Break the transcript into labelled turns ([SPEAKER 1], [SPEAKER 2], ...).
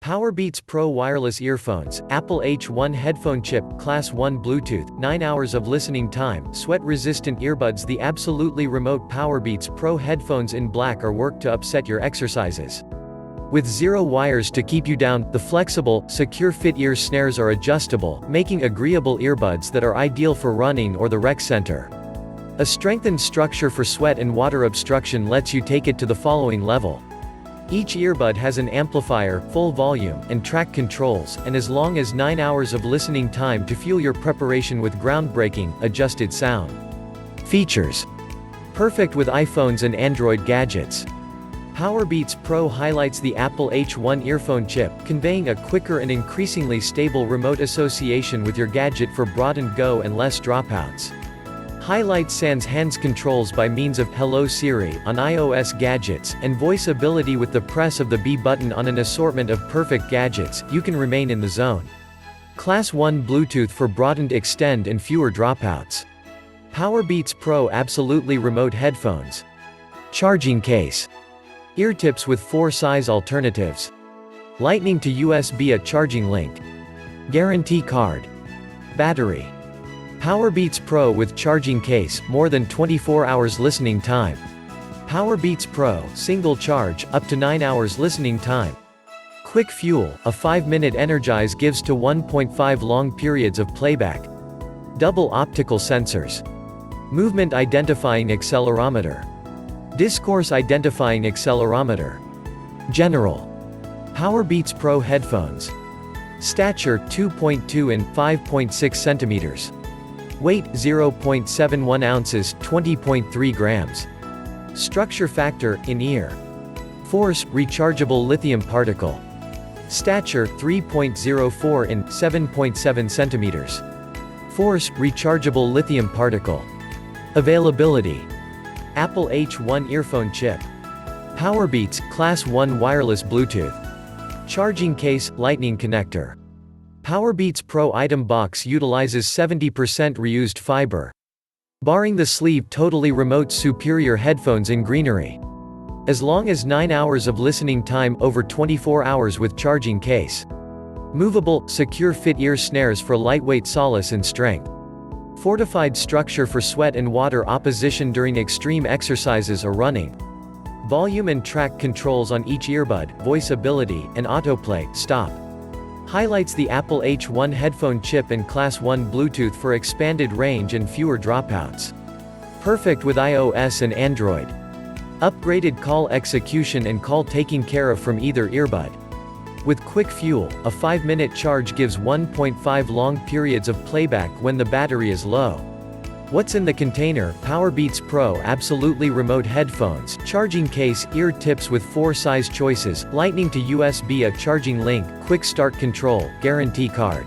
[SPEAKER 1] Powerbeats Pro Wireless Earphones, Apple H1 Headphone Chip, Class 1 Bluetooth, 9 hours of listening time, sweat-resistant earbuds. The absolutely remote Powerbeats Pro headphones in black are worked to upset your exercises. With 0 wires to keep you down, the flexible, secure fit ear snares are adjustable, making agreeable earbuds that are ideal for running or the rec center. A strengthened structure for sweat and water obstruction lets you take it to the following level. Each earbud has an amplifier, full volume, and track controls, and as long as 9 hours of listening time to fuel your preparation with groundbreaking, adjusted sound. Features. Perfect with iPhones and Android gadgets. Powerbeats Pro highlights the Apple H1 earphone chip, conveying a quicker and increasingly stable remote association with your gadget for broad and go and less dropouts. Highlights sans hands controls by means of Hello Siri on iOS gadgets, and voice ability with the press of the B button on an assortment of perfect gadgets. You can remain in the zone. Class 1 Bluetooth for broadened extend and fewer dropouts. Powerbeats Pro absolutely remote headphones. Charging case. Eartips with 4 size alternatives. Lightning to USB a charging link. Guarantee card. Battery. Powerbeats Pro with charging case, more than 24 hours listening time. Powerbeats Pro, single charge, up to 9 hours listening time. Quick fuel, a 5-minute energize gives to 1.5 long periods of playback. Double optical sensors. Movement identifying accelerometer. Discourse identifying accelerometer. General. Powerbeats Pro headphones. Stature, 2.2 in, 5.6 centimeters. Weight, 0.71 ounces, 20.3 grams. Structure factor, in-ear. Force, rechargeable lithium particle. Stature, 3.04 in, 7.7 centimeters. Force, rechargeable lithium particle. Availability. Apple H1 earphone chip. Powerbeats, Class 1 wireless Bluetooth. Charging case, lightning connector. Powerbeats Pro item box utilizes 70% reused fiber. Barring the sleeve, totally remote superior headphones in greenery. As long as 9 hours of listening time, over 24 hours with charging case. Movable, secure fit ear snares for lightweight solace and strength. Fortified structure for sweat and water opposition during extreme exercises or running. Volume and track controls on each earbud, voice ability, and autoplay, stop. Highlights the Apple H1 headphone chip and Class 1 Bluetooth for expanded range and fewer dropouts. Perfect with iOS and Android. Upgraded call execution and call taking care of from either earbud. With quick fuel, a 5-minute charge gives 1.5 long periods of playback when the battery is low. What's in the container? Powerbeats Pro absolutely remote headphones, charging case, ear tips with 4 size choices, lightning to USB a charging link, quick start control, guarantee card.